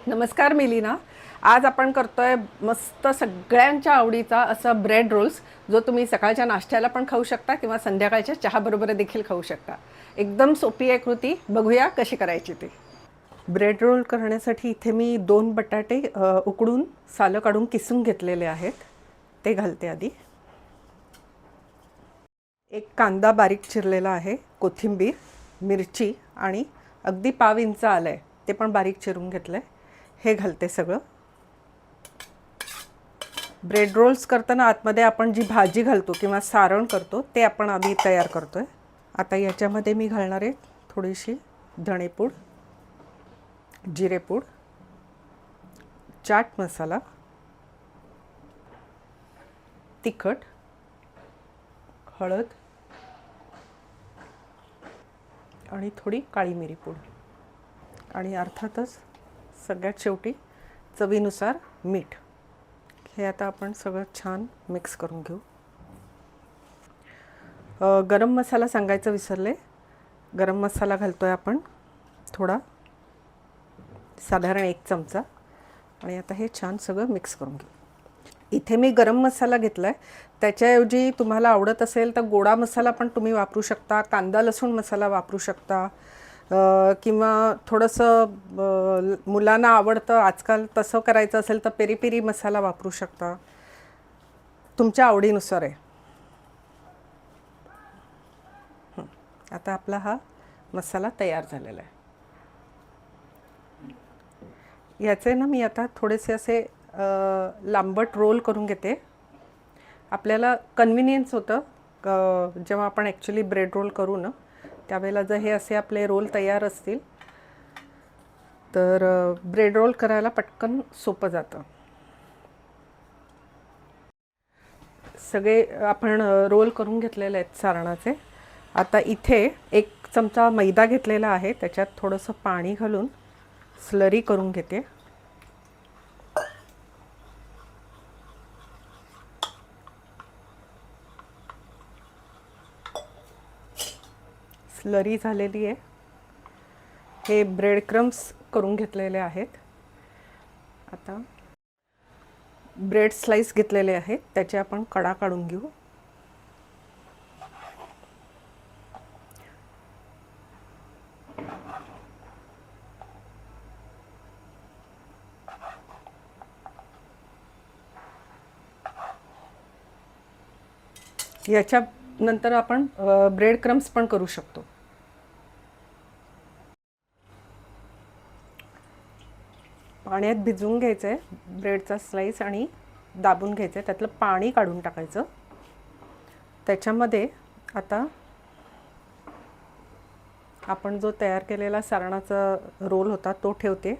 नमस्कार मिलिना. आज आपण करतोय मस्त सगळ्यांच्या आवडीचा असा ब्रेड रोल्स, जो तुम्ही सकाळच्या नाश्त्याला पण खाऊ शकता किंवा संध्याकाळच्या चहाबरोबर देखील खाऊ शकता. एकदम सोपी आहे कृती. बघूया कशी करायची ती. ब्रेड रोल करण्यासाठी इथे मी 2 बटाटे उकडून सालं काढून किसून घेतलेले आहेत. ते घालते आधी. एक कांदा बारीक चिरलेला आहे, कोथिंबीर, मिरची आणि अगदी पाव इंच आलं आहे, ते पण बारीक चिरून घेतलं आहे. हे घालते सगळं. ब्रेड रोल्स करताना आतमध्ये आपण जी भाजी घालतो किंवा सारण करतो ते आपण आधी तयार करतो आहे. आता याच्यामध्ये मी घालणार आहे थोडीशी धणेपूड, जिरेपूड, चाट मसाला, तिखट, हळद आणि थोडी काळी मिरी पूड आणि अर्थातच सगळ्यात शेवटी चवीनुसार मीठ. हे आता आपण सगळं छान मिक्स करून घेऊ. गरम मसाला सांगायचं विसरले. गरम मसाला घालतो आहे आपण थोडा, साधारण 1 चमचा. आणि आता हे छान सगळं मिक्स करून घेऊ. इथे मी गरम मसाला घेतला आहे. त्याच्याऐवजी तुम्हाला आवडत असेल तर गोडा मसाला पण तुम्ही वापरू शकता, कांदा लसूण मसाला वापरू शकता, किंवा थोडंसं मुलांना आवडतं आजकाल तसं करायचं असेल तर पेरी पेरी मसाला वापरू शकता. तुमच्या आवडीनुसार आहे. आता आपला हा मसाला तयार झालेला आहे. याचे ना मी आता थोडेसे असे लांबट रोल करून घेते. आपल्याला कन्व्हिनियन्स होतं जेव्हा आपण ॲक्च्युली ब्रेड रोल करू ना, त्यावेळेला जर हे असे आपले रोल तयार असतील तर ब्रेड रोल करायला पटकन सोपं जातं. सगळे आपण रोल करून घेतलेले आहेत सारणाचे. आता इथे 1 चमचा मैदा घेतलेला आहे, त्याच्यात थोडंसं पाणी घालून स्लरी करून घेते. स्लरी झालेली आहे. हे ब्रेड क्रम्स करून घेतलेले आहेत. आता ब्रेड स्लाइस घेतलेले आहेत, त्याचे आपण कडा काढून घेऊ. याच्या नंतर आपण ब्रेड क्रम्स पण करू शकतो. पाण्यात भिजवून घ्यायचं आहे ब्रेडचा स्लाइस आणि दाबून घ्यायचं आहे. त्यातलं पाणी काढून टाकायचं. त्याच्यामध्ये आता आपण जो तयार केलेला सारणाचा रोल होता तो ठेवते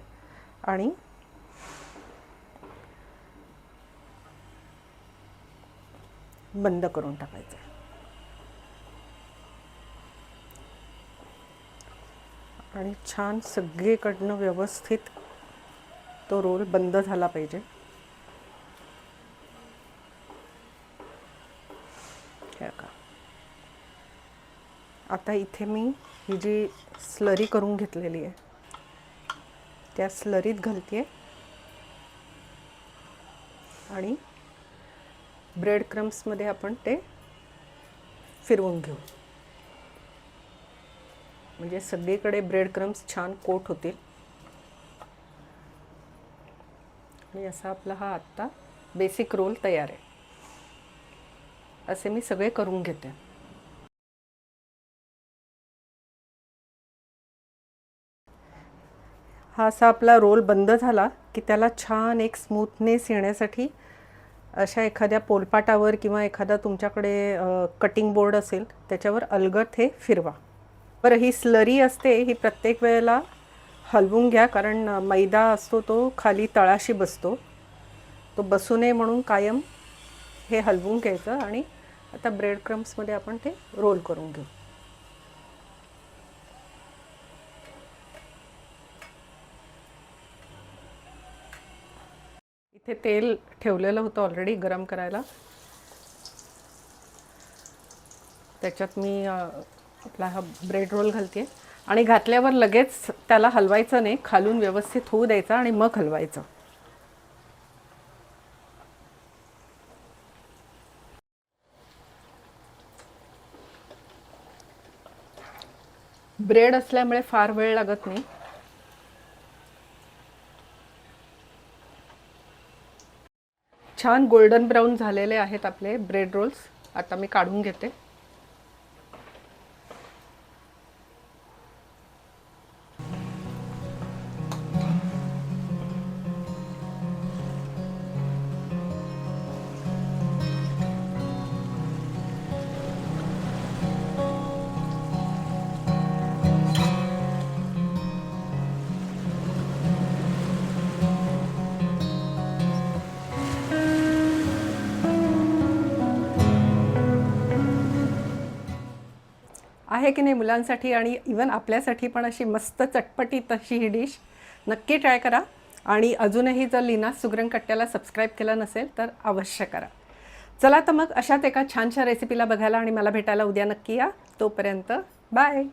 आणि बंद करून टाकायचं. आणि छान सगळीकडनं व्यवस्थित तो रोल बंद झाला पाहिजे. हे का. आता इथे मी ही जी स्लरी करून घेतलेली आहे त्या स्लरीत घालते आणि ब्रेड क्रम्समध्ये आपण ते फिरवून घेऊ. म्हणजे सगळीकडे ब्रेड क्रम्स छान कोट होतील. आणि असा आपला हा आत्ता बेसिक रोल तयार आहे. असे मी सगळे करून घेते. हा असा आपला रोल बंद झाला की त्याला छान एक स्मूथनेस येण्यासाठी अशा एखाद्या पोलपाटावर किंवा एखादा तुमच्याकडे कटिंग बोर्ड असेल त्याच्यावर अलगद हे फिरवा. बरं, ही स्लरी असते ही प्रत्येक वेळेला हलवून घ्या, कारण मैदा असतो तो खाली तळाशी बसतो. तो बसू नये म्हणून कायम हे हलवून घ्यायचं. आणि आता ब्रेड क्रम्समध्ये आपण ते रोल करून घेऊ. इथे तेल ठेवलेलं होतं ऑलरेडी गरम करायला. त्याच्यात मी आपला हा ब्रेड रोल घालते. आणि घातल्यावर लगेच त्याला हलवायचं नाही, खालून व्यवस्थित होऊ द्यायचं आणि मग हलवायचं. ब्रेड असल्यामुळे फार वेळ लागत नाही. छान गोल्डन ब्राऊन झालेले आहेत आपले ब्रेड रोल्स. आता मी काढून घेते. आहे की नाही मुलांसाठी आणि इवन आपल्यासाठी पण अशी मस्त चटपटीत अशी ही डिश नक्की ट्राय करा. आणि अजूनही जर लीना सुगरण कट्ट्याला सबस्क्राईब केलं नसेल तर अवश्य करा. चला तर मग अशाच एका छानशा रेसिपीला बघायला आणि मला भेटायला उद्या नक्की या. तोपर्यंत बाय.